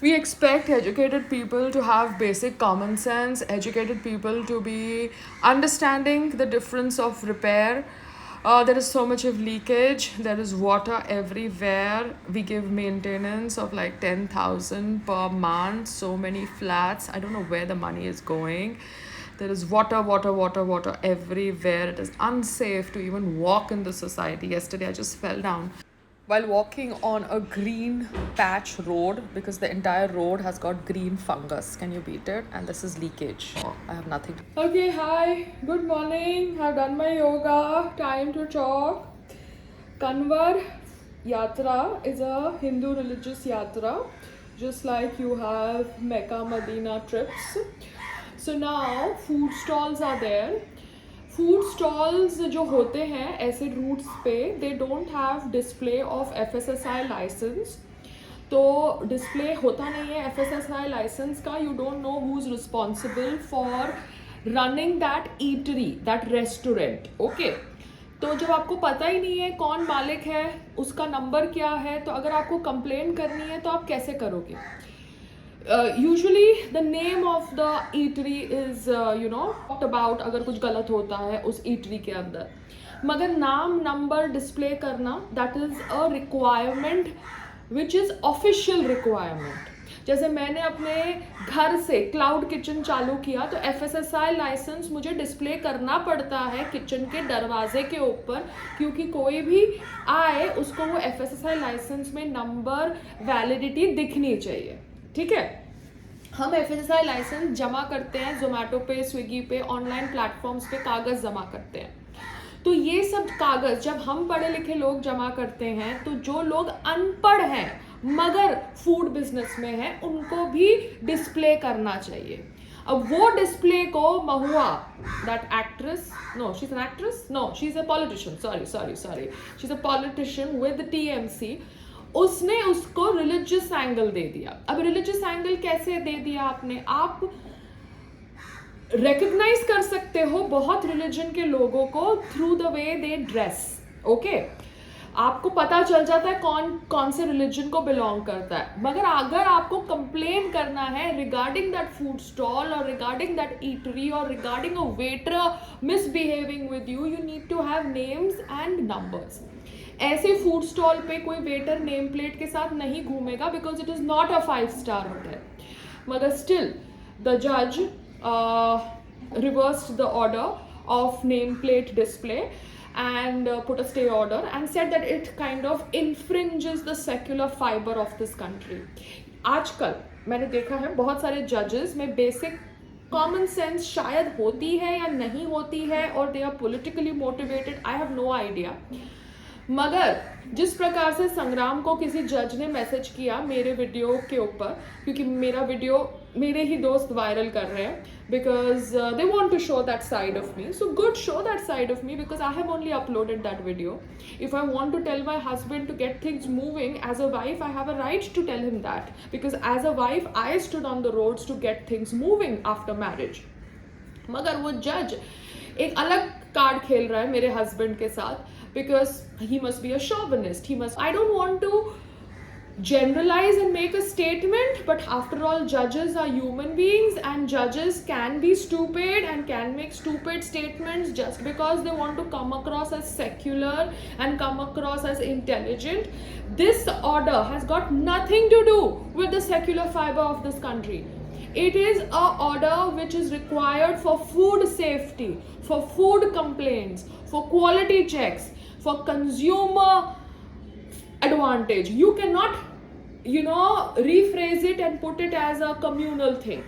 We expect educated people to have basic common sense, educated people to be understanding the difference of repair. There is so much of leakage, there is water everywhere. We give maintenance of like 10,000 per month, so many flats. I don't know where the money is going. There is water everywhere. It is unsafe to even walk in the society. Yesterday, I just fell down while walking on a green patch road because the entire road has got green fungus. Can you beat it? And this is leakage. I have nothing. Okay, hi, good morning. I've done my yoga. Time to talk. Kanwar Yatra is a Hindu religious yatra, just like you have Mecca Medina trips. So now food stalls are there. Food stalls जो होते हैं ऐसे routes पे they don't have display of FSSAI licence. तो display होता नहीं है FSSAI licence का. You don't know who is responsible for running that eatery, that restaurant. Okay, तो जब आपको पता ही नहीं है कौन मालिक है, उसका नंबर क्या है, तो अगर आपको कंप्लेन करनी है तो आप कैसे करोगे? Usually the name of the eatery is talked about अगर कुछ गलत होता है उस ईटरी के अंदर, मगर नाम नंबर डिस्प्ले करना that is a requirement which is official requirement. जैसे मैंने अपने घर से क्लाउड किचन चालू किया तो FSSAI लाइसेंस मुझे डिस्प्ले करना पड़ता है किचन के दरवाजे के ऊपर, क्योंकि कोई भी आए उसको वो FSSAI लाइसेंस में नंबर वैलिडिटी दिखनी चाहिए. ठीक है, हम FSSAI लाइसेंस जमा करते हैं जोमेटो पे, स्विगी पे, ऑनलाइन प्लेटफॉर्म्स पे कागज़ जमा करते हैं. तो ये सब कागज़ जब हम पढ़े लिखे लोग जमा करते हैं तो जो लोग अनपढ़ हैं मगर फूड बिजनेस में हैं उनको भी डिस्प्ले करना चाहिए. अब वो डिस्प्ले को Mahua, that actress, no she is an actress, no she is a politician, sorry she is a politician with TMC, उसने उसको रिलीजियस एंगल दे दिया. अब रिलीजियस एंगल कैसे दे दिया आपने? आप रिकग्नाइज कर सकते हो बहुत रिलीजन के लोगों को through the way they dress. Okay, आपको पता चल जाता है कौन से रिलीजन को बिलोंग करता है. मगर अगर आपको कंप्लेन करना है रिगार्डिंग दैट फूड स्टॉल और रिगार्डिंग दैट ईटरी और regarding a waiter misbehaving with you, you need to have names and numbers. ऐसे फूड स्टॉल पे कोई वेटर नेम प्लेट के साथ नहीं घूमेगा because it is not a 5-star hotel. मगर स्टिल द जज reversed the order of nameplate display and put a stay order and said that it kind of infringes the secular fiber of this country. आजकल मैंने देखा है बहुत सारे जजेस में बेसिक कॉमन सेंस शायद होती है या नहीं होती है, और they are politically motivated, I have no idea. मगर जिस प्रकार से संग्राम को किसी जज ने मैसेज किया मेरे वीडियो के ऊपर, क्योंकि मेरा वीडियो मेरे ही दोस्त वायरल कर रहे हैं because they want to show that side of me. So good, show that side of me because I have only uploaded that video. If I want to tell my husband to get things moving as a wife, I have a right to tell him that because as a wife I stood on the roads to get things moving after marriage. मगर वो जज एक अलग card खेल रहा है मेरे husband के साथ because he must be a chauvinist. I don't want to generalize and make a statement, but after all, judges are human beings and judges can be stupid and can make stupid statements just because they want to come across as secular and come across as intelligent. This order has got nothing to do with the secular fiber of this country. It is a order which is required for food safety, for food complaints, for quality checks, for consumer advantage. You cannot, rephrase it and put it as a communal thing.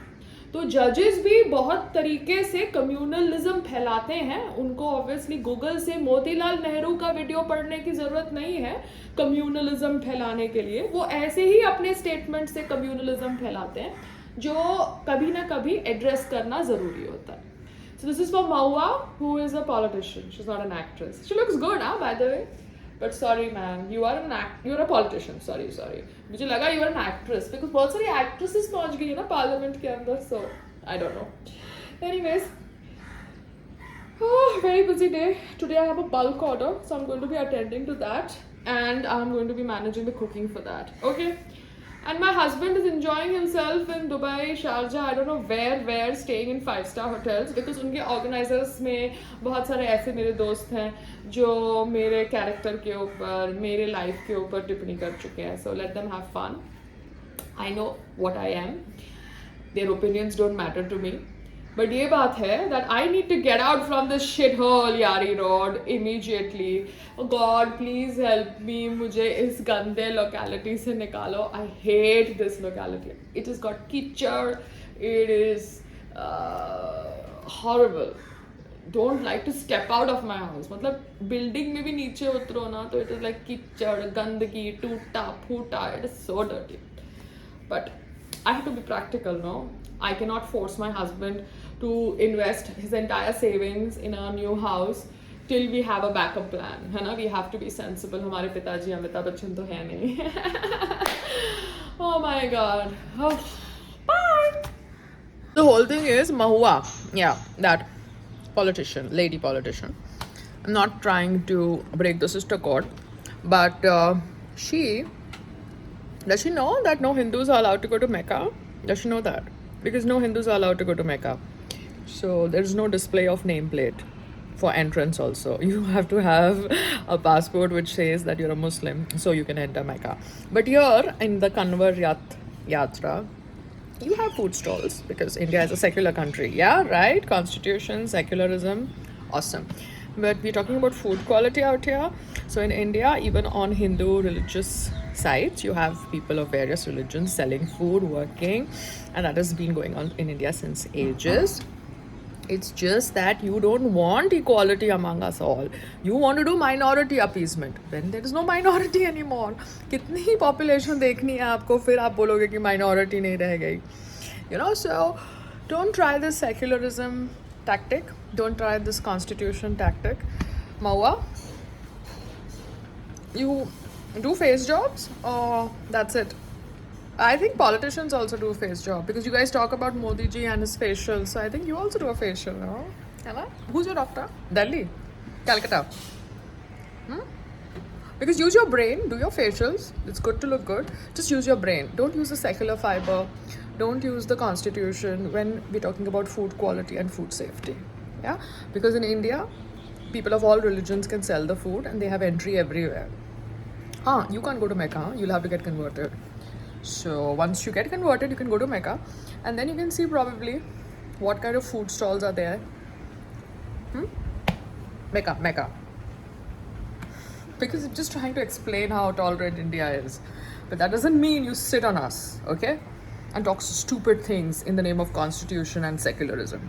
तो जजेस भी बहुत तरीके से communalism फैलाते हैं. उनको obviously Google से मोतीलाल नेहरू का वीडियो पढ़ने की ज़रूरत नहीं है कम्युनलिज्म फैलाने के लिए. वो ऐसे ही अपने स्टेटमेंट से कम्युनलिज्म फैलाते हैं जो कभी ना कभी एड्रेस करना ज़रूरी होता है. So this is for Mahua, who is a politician. She's not an actress. She looks good, by the way. But sorry, man, you're a politician. Sorry. मुझे लगा you are an actress because बहुत सारी actresses पहुंच गई है ना parliament के अंदर. So I don't know. Anyways, very busy day. Today I have a bulk order, so I'm going to be attending to that, and I'm going to be managing the cooking for that. Okay. And my husband is enjoying himself in Dubai, Sharjah, I don't know where, staying in 5-star hotels because उनके organizers में बहुत सारे ऐसे मेरे दोस्त हैं जो मेरे character के ऊपर, मेरे life के ऊपर टिप्पणी कर चुके हैं. So let them have fun. I know what I am. Their opinions don't matter to me. But ये बात है that I need to get out from this shithole Yari Road immediately. Oh God, please help me. मुझे इस गंदे locality से निकालो. I hate this locality. It has got कीचड़. It is horrible. Don't like to step out of my house. मतलब building में भी नीचे उतरो ना तो it is like कीचड़, गंदगी, टूटा फूटा. It is so dirty. But I have to be practical, no? I cannot force my husband to invest his entire savings in a new house till we have a backup plan. है ना? We have to be sensible. हमारे पिताजी अमिताभ बच्चन तो है नहीं. Oh my God. Oh. Bye. The whole thing is Mahua. Yeah, that politician, lady politician. I'm not trying to break the sister cord, but does she know that no Hindus are allowed to go to Mecca? Does she know that? Because no Hindus are allowed to go to Mecca. So there's no display of nameplate for entrance also. You have to have a passport which says that you're a Muslim so you can enter Mecca. But here in the Kanwar Yatra, you have food stalls because India is a secular country. Yeah, right? Constitution, secularism, awesome. But we're talking about food quality out here. So in India, even on Hindu religious sites, you have people of various religions selling food, working, and that has been going on in India since ages. It's just that you don't want equality among us all. You want to do minority appeasement. When there is no minority anymore. कितनी ही population देखनी है आपको फिर आप बोलोगे कि minority नहीं रह गई. You know, so don't try this secularism tactic. Don't try this constitution tactic. Maua, you do face jobs or that's it? I think politicians also do a face job because you guys talk about Modi ji and his facial. So I think you also do a facial, no? Who's your doctor? Delhi? Calcutta? Because use your brain, do your facials. It's good to look good. Just use your brain. Don't use the secular fiber. Don't use the constitution when we're talking about food quality and food safety. Yeah? Because in India, people of all religions can sell the food and they have entry everywhere. You can't go to Mecca. You'll have to get converted. So once you get converted, you can go to Mecca and then you can see probably what kind of food stalls are there. Mecca. Because I'm just trying to explain how tolerant India is. But that doesn't mean you sit on us, okay? And talk stupid things in the name of constitution and secularism.